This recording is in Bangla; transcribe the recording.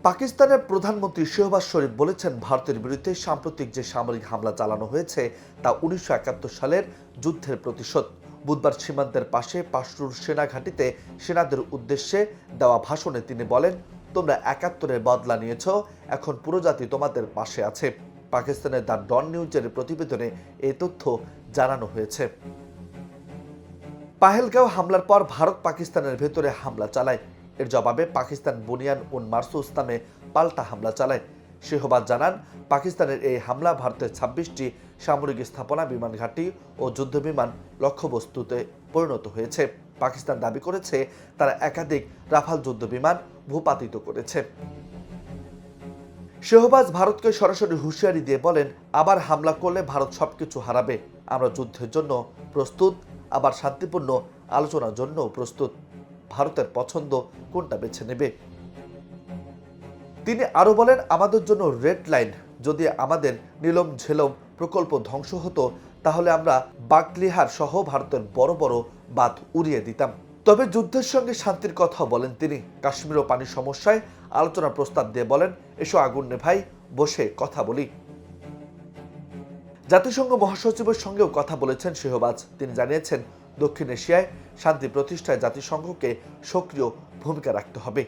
পাকিস্তানের প্রধানমন্ত্রী শেহবাজ শরীফ বলেছেন, ভারতের বিরুদ্ধে সাম্প্রতিক যে সামরিক হামলা চালানো হয়েছে তা ১৯৭১ সালের যুদ্ধের প্রতিশোধ। বুধবার সীমান্তের পাশে পাশরুর সেনা ঘাঁটিতে সেনাদের উদ্দেশ্যে দেওয়া ভাষণে তিনি বলেন, তোমরা ৭১-এর বদলা নিয়েছ, এখন পুরো জাতি তোমাদের পাশে আছে। পাকিস্তানের দ্য ডন নিউজের প্রতিবেদনে এই তথ্য জানানো হয়েছে। পাহেলগাঁও হামলার পর ভারত পাকিস্তানের ভেতরে হামলা চালায়। এর জবাবে পাকিস্তান বুনিয়ান উন মারসুস নামে পাল্টা হামলা চালায়। শেহবাজ জানান, পাকিস্তানের এই হামলা ভারতের ২৬টি সামরিক স্থাপনা, বিমান ঘাঁটি ও যুদ্ধবিমান লক্ষ্যবস্তুতে পরিণত হয়েছে। পাকিস্তান দাবি করেছে তারা একাধিক রাফাল যুদ্ধবিমান ভূপাতিত করেছে। শেহবাজ ভারতকে সরাসরি হুঁশিয়ারি দিয়ে বলেন, আবার হামলা করলে ভারত সবকিছু হারাবে। আমরা যুদ্ধের জন্য প্রস্তুত, আবার শান্তিপূর্ণ আলোচনার জন্য প্রস্তুত। ভারতের পছন্দ কোনটা বেছে নেবে। তিনি আরো বলেন, আমাদের জন্য রেড লাইন। যদি আমাদের নীলম ঝেলম প্রকল্প ধ্বংস হতো তাহলে আমরা বাকলিহার সহ ভারতের বড় বড় বাঁধ উড়িয়ে দিতাম। তবে যুদ্ধের সঙ্গে শান্তির কথাও বলেন তিনি। কাশ্মীর ও পানির সমস্যায় আলোচনার প্রস্তাব দিয়ে বলেন, এসো আগুন নেভাই, বসে কথা বলি। জাতিসংঘ মহাসচিবের সঙ্গেও কথা বলেছেন শেহবাজ। তিনি জানিয়েছেন, দক্ষিণ এশিয়ায় শান্তি প্রতিষ্ঠায় জাতিসংঘকে সক্রিয় ভূমিকা রাখতে হবে।